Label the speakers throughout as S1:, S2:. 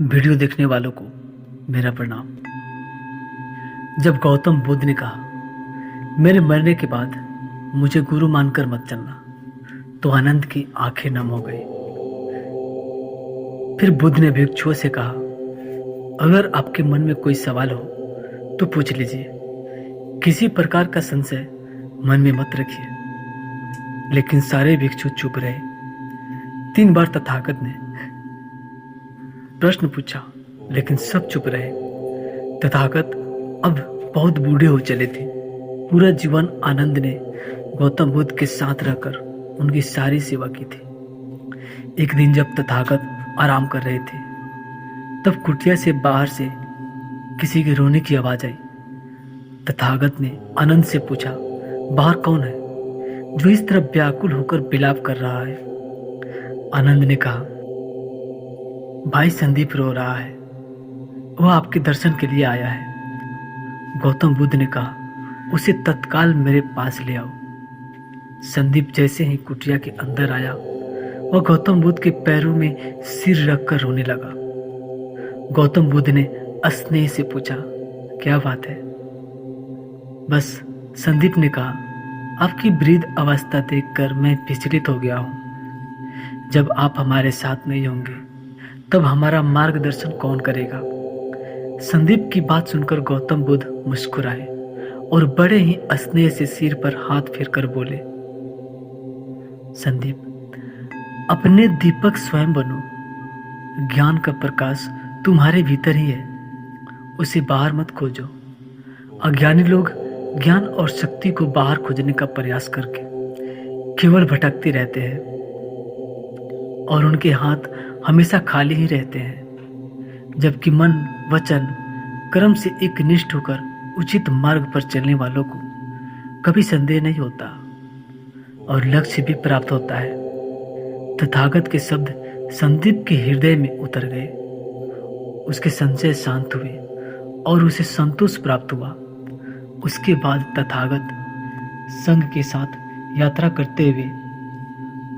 S1: Video देखने वालों को मेरा प्रणाम। जब गौतम बुद्ध ने कहा मेरे मरने के बाद मुझे गुरु मानकर मत चलना, तो आनंद की आंखें नम हो गई। फिर बुद्ध ने भिक्षुओं से कहा, अगर आपके मन में कोई सवाल हो तो पूछ लीजिए, किसी प्रकार का संशय मन में मत रखिए। लेकिन सारे भिक्षु चुप रहे। 3 बार तथागत ने प्रश्न पूछा, लेकिन सब चुप रहे। तथागत अब बहुत बूढ़े हो चले थे। पूरा जीवन आनंद ने गौतम बुद्ध के साथ रहकर उनकी सारी सेवा की थी। एक दिन जब तथागत आराम कर रहे थे, तब कुटिया से बाहर से किसी के रोने की आवाज आई। तथागत ने आनंद से पूछा, बाहर कौन है जो इस तरह व्याकुल होकर विलाप कर रहा है? आनंद ने कहा, भाई संदीप रो रहा है, वह आपके दर्शन के लिए आया है। गौतम बुद्ध ने कहा, उसे तत्काल मेरे पास ले आओ। संदीप जैसे ही कुटिया के अंदर आया, वह गौतम बुद्ध के पैरों में सिर रखकर रोने लगा। गौतम बुद्ध ने स्नेह से पूछा, क्या बात है? बस संदीप ने कहा, आपकी वृद्ध अवस्था देखकर मैं विचलित हो गया हूं। जब आप हमारे साथ नहीं होंगे तब हमारा मार्गदर्शन कौन करेगा? संदीप की बात सुनकर गौतम बुद्ध मुस्कुराए और बड़े ही स्नेह से सिर पर हाथ फेरकर बोले, संदीप, अपने दीपक स्वयं बनो। ज्ञान का प्रकाश तुम्हारे भीतर ही है, उसे बाहर मत खोजो। अज्ञानी लोग ज्ञान और शक्ति को बाहर खोजने का प्रयास करके केवल भटकते रहते हैं और उनके हाथ हमेशा खाली ही रहते हैं। जबकि मन, वचन, कर्म से एक निष्ठ होकर उचित मार्ग पर चलने वालों को कभी संदेह नहीं होता और लक्ष्य भी प्राप्त होता है। तथागत के शब्द संदीप के हृदय में उतर गए। उसके संशय शांत हुए और उसे संतोष प्राप्त हुआ। उसके बाद तथागत संघ के साथ यात्रा करते हुए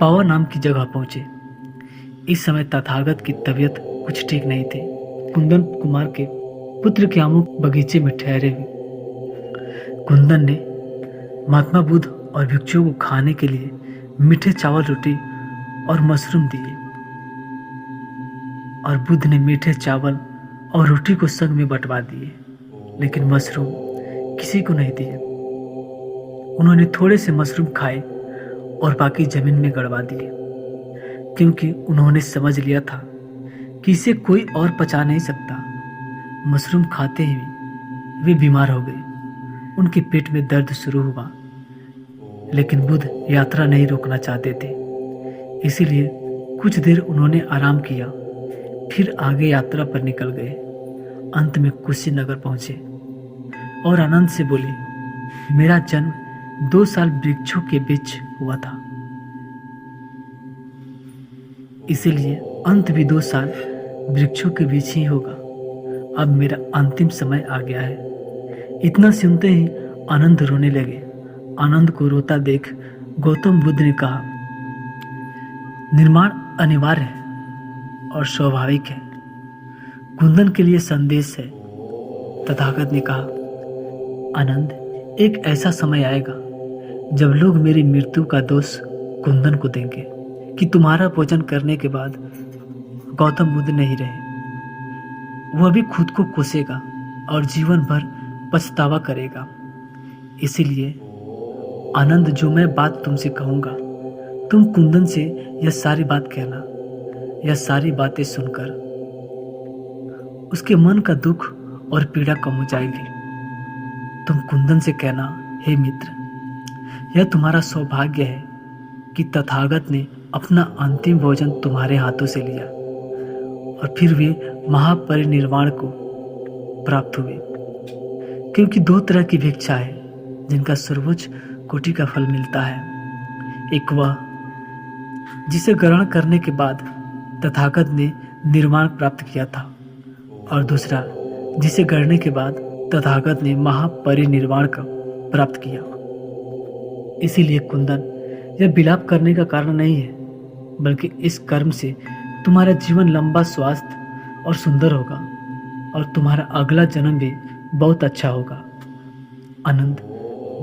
S1: पावा नाम की जगह पहुंचे। इस समय तथागत की तबीयत कुछ ठीक नहीं थी। कुंदन कुमार के पुत्र के आमुक बगीचे में ठहरे हुए कुंदन ने महात्मा बुद्ध और भिक्षुओं को खाने के लिए मीठे चावल, रोटी और मशरूम दिए, और बुद्ध ने मीठे चावल और रोटी को संग में बंटवा दिए, लेकिन मशरूम किसी को नहीं दिए। उन्होंने थोड़े से मशरूम खाए और बाकी जमीन में गड़वा दिए, क्योंकि उन्होंने समझ लिया था कि इसे कोई और पचा नहीं सकता। मशरूम खाते ही वे बीमार हो गए। उनके पेट में दर्द शुरू हुआ, लेकिन बुद्ध यात्रा नहीं रोकना चाहते थे, इसीलिए कुछ देर उन्होंने आराम किया, फिर आगे यात्रा पर निकल गए। अंत में कुशीनगर पहुंचे और आनंद से बोले, मेरा जन्म 2 साल वृक्षों के बीच हुआ था, इसीलिए अंत भी 2 साल वृक्षों के बीच ही होगा। अब मेरा अंतिम समय आ गया है। इतना सुनते ही आनंद रोने लगे। आनंद को रोता देख गौतम बुद्ध ने कहा, निर्माण अनिवार्य है और स्वाभाविक है। कुंदन के लिए संदेश है। तथागत ने कहा, आनंद, एक ऐसा समय आएगा जब लोग मेरी मृत्यु का दोष कुंदन को देंगे कि तुम्हारा भोजन करने के बाद गौतम बुद्ध नहीं रहे। वह भी खुद को कोसेगा और जीवन भर पछतावा करेगा। इसीलिए आनंद, जो मैं बात तुमसे कहूंगा, तुम कुंदन से यह सारी बात कहना। यह सारी बातें सुनकर उसके मन का दुख और पीड़ा कम हो जाएगी। तुम कुंदन से कहना, हे मित्र, यह तुम्हारा सौभाग्य है कि तथागत ने अपना अंतिम भोजन तुम्हारे हाथों से लिया और फिर वे महापरिनिर्वाण को प्राप्त हुए। क्योंकि 2 तरह की भिक्षा है जिनका सर्वोच्च कोटि का फल मिलता है। एक वह जिसे ग्रहण करने के बाद तथागत ने निर्वाण प्राप्त किया था, और दूसरा जिसे करने के बाद तथागत ने महापरिनिर्वाण का प्राप्त किया। इसीलिए कुंदन, यह विलाप करने का कारण नहीं है, बल्कि इस कर्म से तुम्हारा जीवन लंबा, स्वास्थ्य और सुंदर होगा और तुम्हारा अगला जन्म भी बहुत अच्छा होगा। आनंद,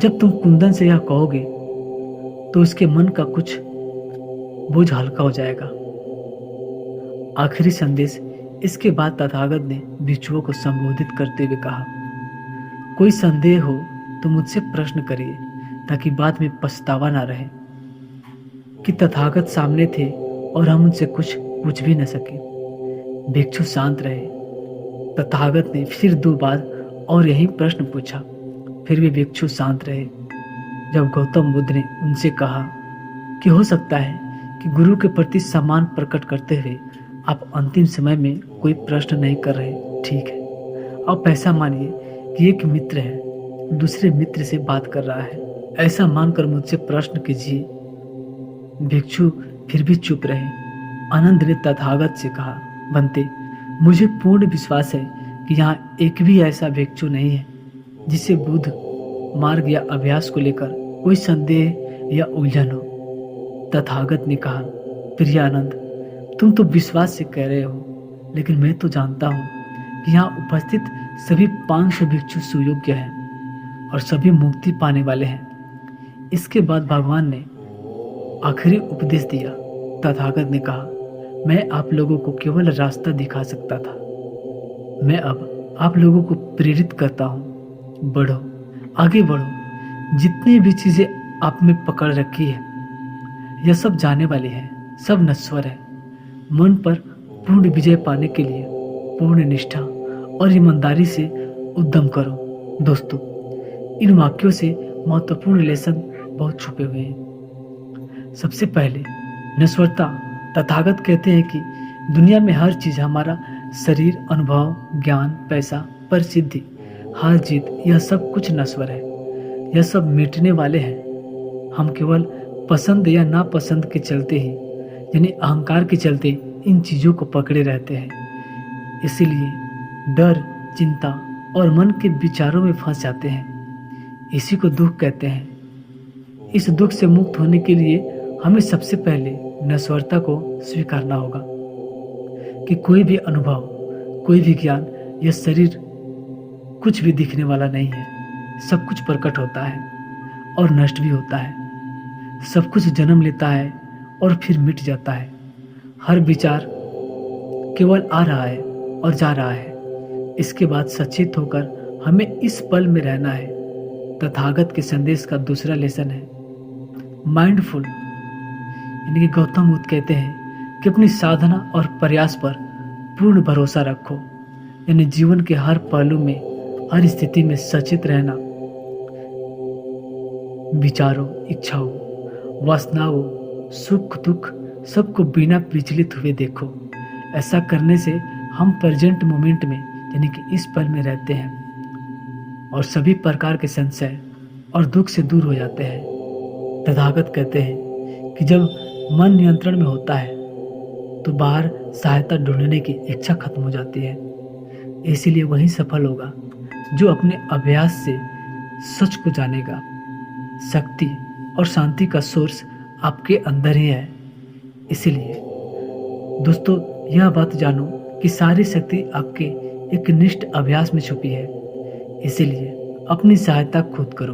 S1: जब तुम कुंदन से यह कहोगे तो उसके मन का कुछ बोझ हल्का हो जाएगा। आखिरी संदेश। इसके बाद तथागत ने भिक्षुओं को संबोधित करते हुए कहा, कोई संदेह हो तो मुझसे प्रश्न करिए ताकि बाद में पछतावा ना रहे कि तथागत सामने थे और हम उनसे कुछ पूछ भी न सके। भिक्षु शांत रहे। तथागत ने फिर 2 बार और यही प्रश्न पूछा, फिर भी भिक्षु शांत रहे। जब गौतम बुद्ध ने उनसे कहा कि हो सकता है कि गुरु के प्रति सम्मान प्रकट करते हुए आप अंतिम समय में कोई प्रश्न नहीं कर रहे, ठीक है, आप ऐसा मानिए कि एक मित्र है दूसरे मित्र से बात कर रहा है, ऐसा मानकर मुझसे प्रश्न कीजिए। भिक्षु फिर भी चुप रहे। आनंद ने तथागत से कहा, बनते, मुझे पूर्ण विश्वास है कि यहाँ एक भी ऐसा भिक्षु नहीं है जिसे बुद्ध मार्ग या अभ्यास को लेकर कोई संदेह या उलझन हो। तथागत ने कहा, प्रिय आनंद, तुम तो विश्वास से कह रहे हो, लेकिन मैं तो जानता हूँ कि यहाँ उपस्थित सभी 500 भिक्षु सुयोग्य हैं और सभी मुक्ति पाने वाले हैं। इसके बाद भगवान ने आखिरी उपदेश दिया। तथागत ने कहा, मैं आप लोगों को केवल रास्ता दिखा सकता था, मैं अब आप लोगों को प्रेरित करता हूँ। बढ़ो, आगे बढ़ो। जितनी भी चीजें आप में पकड़ रखी है यह सब जाने वाली है, सब नश्वर है। मन पर पूर्ण विजय पाने के लिए पूर्ण निष्ठा और ईमानदारी से उद्यम करो। दोस्तों, इन वाक्यों से महत्वपूर्ण लेसन बहुत छुपे हुए हैं। सबसे पहले नश्वरता। तथागत कहते हैं कि दुनिया में हर चीज, हमारा शरीर, अनुभव, ज्ञान, पैसा, प्रसिद्धि, हार जीत, यह सब कुछ नश्वर है, यह सब मिटने वाले हैं। हम केवल पसंद या नापसंद के चलते ही, यानी अहंकार के चलते इन चीजों को पकड़े रहते हैं। इसीलिए डर, चिंता और मन के विचारों में फंस जाते हैं। इसी को दुख कहते हैं। इस दुख से मुक्त होने के लिए हमें सबसे पहले नश्वरता को स्वीकारना होगा कि कोई भी अनुभव, कोई भी ज्ञान या शरीर कुछ भी दिखने वाला नहीं है। सब कुछ प्रकट होता है और नष्ट भी होता है। सब कुछ जन्म लेता है और फिर मिट जाता है। हर विचार केवल आ रहा है और जा रहा है। इसके बाद सचेत होकर हमें इस पल में रहना है। तथागत के संदेश का दूसरा लेसन है माइंडफुल। यानी कि गौतम बुद्ध कहते हैं कि अपनी साधना और प्रयास पर पूर्ण भरोसा रखो, यानी जीवन के हर पहलू में, हर स्थिति में सचेत रहना। विचारों, इच्छाओं, वासनाओं, सुख दुख सबको बिना विचलित हुए देखो। ऐसा करने से हम प्रेजेंट मोमेंट में, यानी कि इस पल में रहते हैं और सभी प्रकार के संशय और दुख से दूर हो जाते हैं। तथागत कहते हैं कि जब मन नियंत्रण में होता है तो बाहर सहायता ढूंढने की इच्छा खत्म हो जाती है। इसीलिए वही सफल होगा जो अपने अभ्यास से सच को जानेगा। शक्ति और शांति का सोर्स आपके अंदर ही है। इसीलिए दोस्तों, यह बात जानो कि सारी शक्ति आपके एक निष्ठ अभ्यास में छुपी है। इसीलिए अपनी सहायता खुद करो।